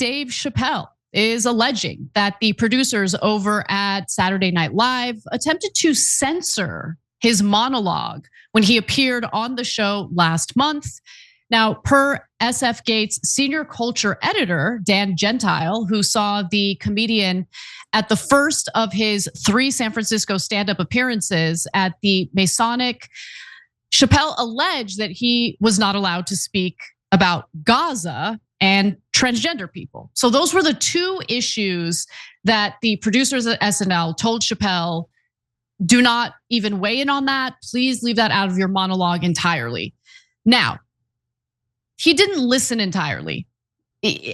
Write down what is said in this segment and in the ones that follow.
Dave Chappelle is alleging that the producers over at Saturday Night Live attempted to censor his monologue when he appeared on the show last month. Now, per SF Gate's senior culture editor, Dan Gentile, who saw the comedian at the first of his 3 San Francisco stand-up appearances at the Masonic, Chappelle alleged that he was not allowed to speak about Gaza and transgender people. So those were the 2 issues that the producers at SNL told Chappelle, do not even weigh in on that. Please leave that out of your monologue entirely. Now, he didn't listen entirely,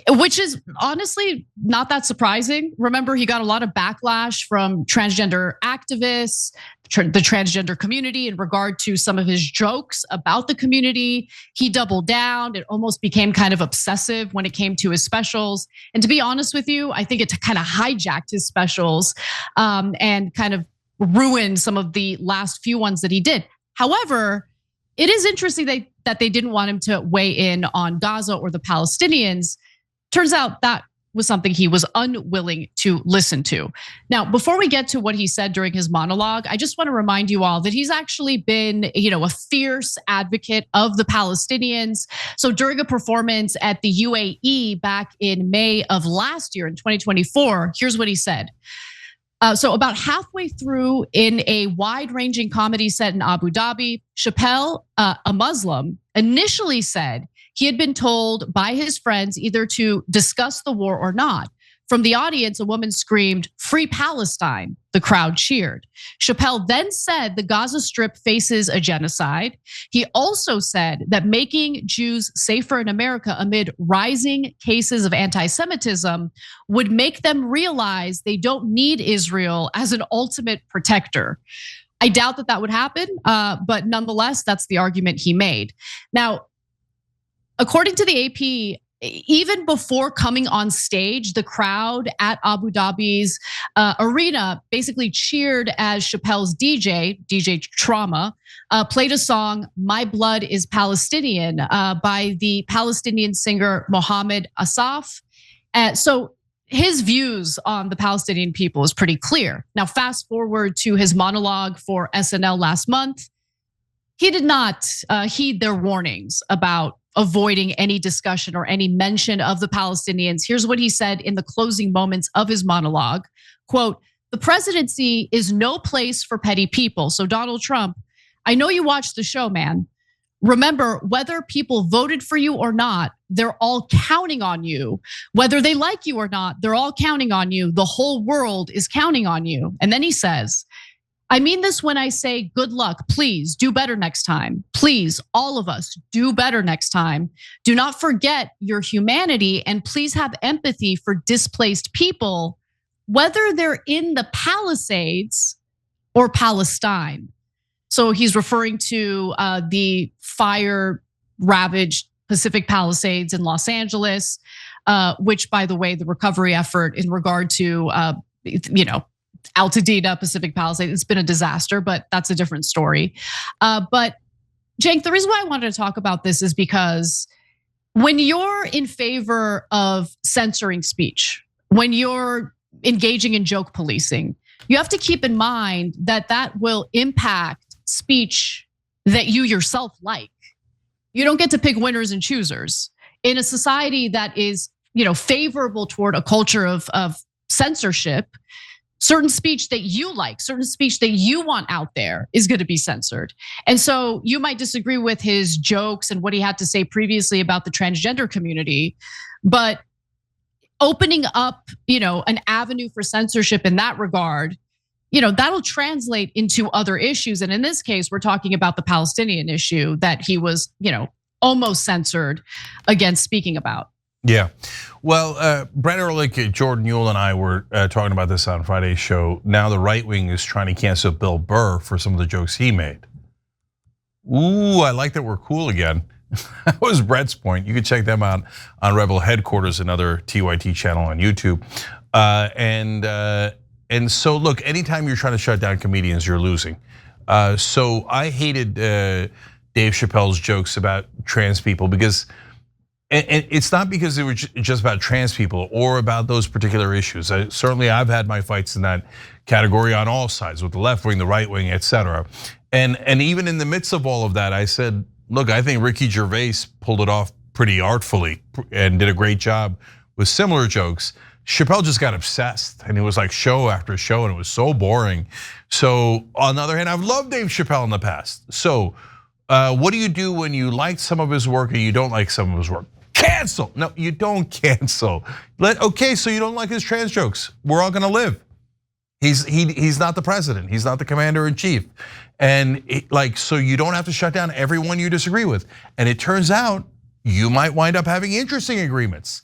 which is honestly not that surprising. Remember, he got a lot of backlash from transgender activists, the transgender community in regard to some of his jokes about the community. He doubled down. It almost became kind of obsessive when it came to his specials. And to be honest with you, I think it kind of hijacked his specials and kind of ruined some of the last few ones that he did. However, it is interesting that they didn't want him to weigh in on Gaza or the Palestinians. Turns out that was something he was unwilling to listen to. Now, before we get to what he said during his monologue, I just want to remind you all that he's actually been, a fierce advocate of the Palestinians. So during a performance at the UAE back in May of last year in 2024, here's what he said. So about halfway through in a wide-ranging comedy set in Abu Dhabi, Chappelle, a Muslim, initially said he had been told by his friends either to discuss the war or not. From the audience, a woman screamed, "Free Palestine." The crowd cheered. Chappelle then said the Gaza Strip faces a genocide. He also said that making Jews safer in America amid rising cases of anti-Semitism would make them realize they don't need Israel as an ultimate protector. I doubt that would happen, but nonetheless, that's the argument he made. Now, according to the AP, even before coming on stage, the crowd at Abu Dhabi's arena basically cheered as Chappelle's DJ Trauma, played a song, "My Blood is Palestinian," by the Palestinian singer Mohammed Asaf. So his views on the Palestinian people is pretty clear. Now, fast forward to his monologue for SNL last month. He did not heed their warnings about avoiding any discussion or any mention of the Palestinians. Here's what he said in the closing moments of his monologue, quote, "The presidency is no place for petty people." So Donald Trump, I know you watched the show, man. Remember, whether people voted for you or not, they're all counting on you. Whether they like you or not, they're all counting on you. The whole world is counting on you. And then he says, "I mean this when I say good luck. Please do better next time. Please, all of us, do better next time. Do not forget your humanity and please have empathy for displaced people, whether they're in the Palisades or Palestine." So he's referring to the fire-ravaged Pacific Palisades in Los Angeles, which, by the way, the recovery effort in regard to, Altadena, Pacific Palisades, it's been a disaster, but that's a different story. But Cenk, the reason why I wanted to talk about this is because when you're in favor of censoring speech, when you're engaging in joke policing, you have to keep in mind that that will impact speech that you yourself like. You don't get to pick winners and choosers. In a society that is, favorable toward a culture of censorship, certain speech that you like, certain speech that you want out there is going to be censored. And so you might disagree with his jokes and what he had to say previously about the transgender community, but opening up, an avenue for censorship in that regard, that'll translate into other issues. And in this case, we're talking about the Palestinian issue that he was, almost censored against speaking about. Yeah, well, Brett Ehrlich, Jordan Newell and I were talking about this on Friday's show. Now the right wing is trying to cancel Bill Burr for some of the jokes he made. Ooh, I like that we're cool again. That was Brett's point. You can check them out on Rebel Headquarters, another TYT channel on YouTube. And so look, anytime you're trying to shut down comedians, you're losing. So I hated Dave Chappelle's jokes about trans people because And it's not because they were just about trans people or about those particular issues. Certainly I've had my fights in that category on all sides, with the left wing, the right wing, etc. And even in the midst of all of that, I said, look, I think Ricky Gervais pulled it off pretty artfully and did a great job with similar jokes. Chappelle just got obsessed, and it was like show after show, and it was so boring. So on the other hand, I've loved Dave Chappelle in the past. So what do you do when you like some of his work and you don't like some of his work? Cancel. No, you don't cancel. Okay, so you don't like his trans jokes. We're all gonna live. He's not the president. He's not the commander in chief. And so you don't have to shut down everyone you disagree with. And it turns out you might wind up having interesting agreements.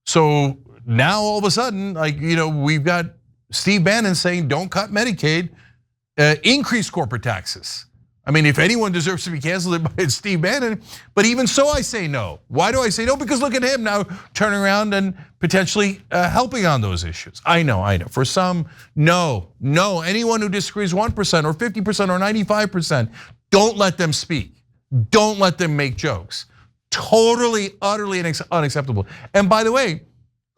So now all of a sudden, we've got Steve Bannon saying, don't cut Medicaid, increase corporate taxes. I mean, if anyone deserves to be canceled, it's Steve Bannon. But even so, I say no. Why do I say no? Because look at him now turning around and potentially helping on those issues. I know. For some, no. Anyone who disagrees 1% or 50% or 95%, don't let them speak. Don't let them make jokes. Totally, utterly unacceptable. And by the way,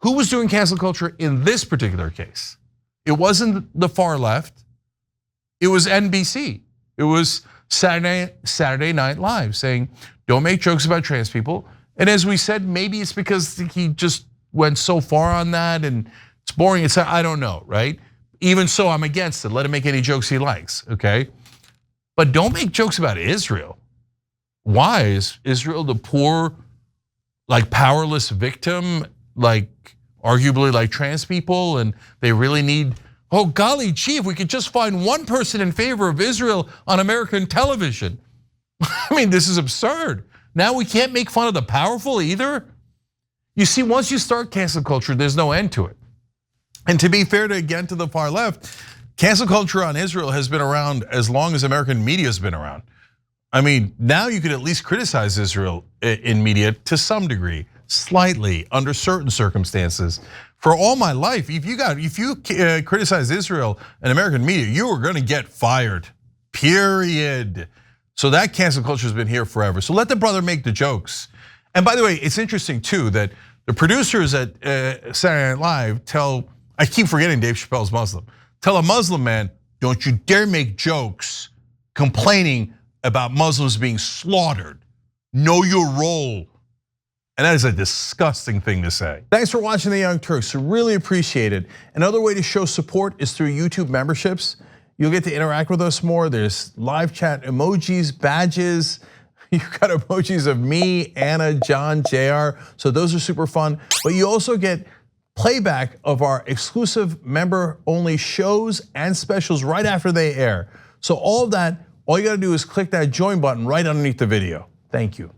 who was doing cancel culture in this particular case? It wasn't the far left. It was NBC. It was Saturday Night Live saying, don't make jokes about trans people. And as we said, maybe it's because he just went so far on that and it's boring. I don't know, right? Even so, I'm against it. Let him make any jokes he likes, okay? But don't make jokes about Israel. Why? Is Israel the poor, powerless victim, arguably like trans people, and they really need, oh golly gee, if we could just find one person in favor of Israel on American television. I mean, this is absurd. Now we can't make fun of the powerful either. You see, once you start cancel culture, there's no end to it. And to be fair to the far left, cancel culture on Israel has been around as long as American media has been around. I mean, now you could at least criticize Israel in media to some degree, slightly, under certain circumstances. For all my life, if you criticize Israel in American media, you are going to get fired, period. So that cancel culture has been here forever. So let the brother make the jokes. And by the way, it's interesting too that the producers at Saturday Night Live I keep forgetting Dave Chappelle's Muslim, tell a Muslim man, don't you dare make jokes complaining about Muslims being slaughtered. Know your role. And that is a disgusting thing to say. Thanks for watching the Young Turks, really appreciate it. Another way to show support is through YouTube memberships. You'll get to interact with us more. There's live chat emojis, badges. You've got emojis of me, Anna, John, JR. So those are super fun. But you also get playback of our exclusive member-only shows and specials right after they air. So all of that, all you gotta do is click that join button right underneath the video. Thank you.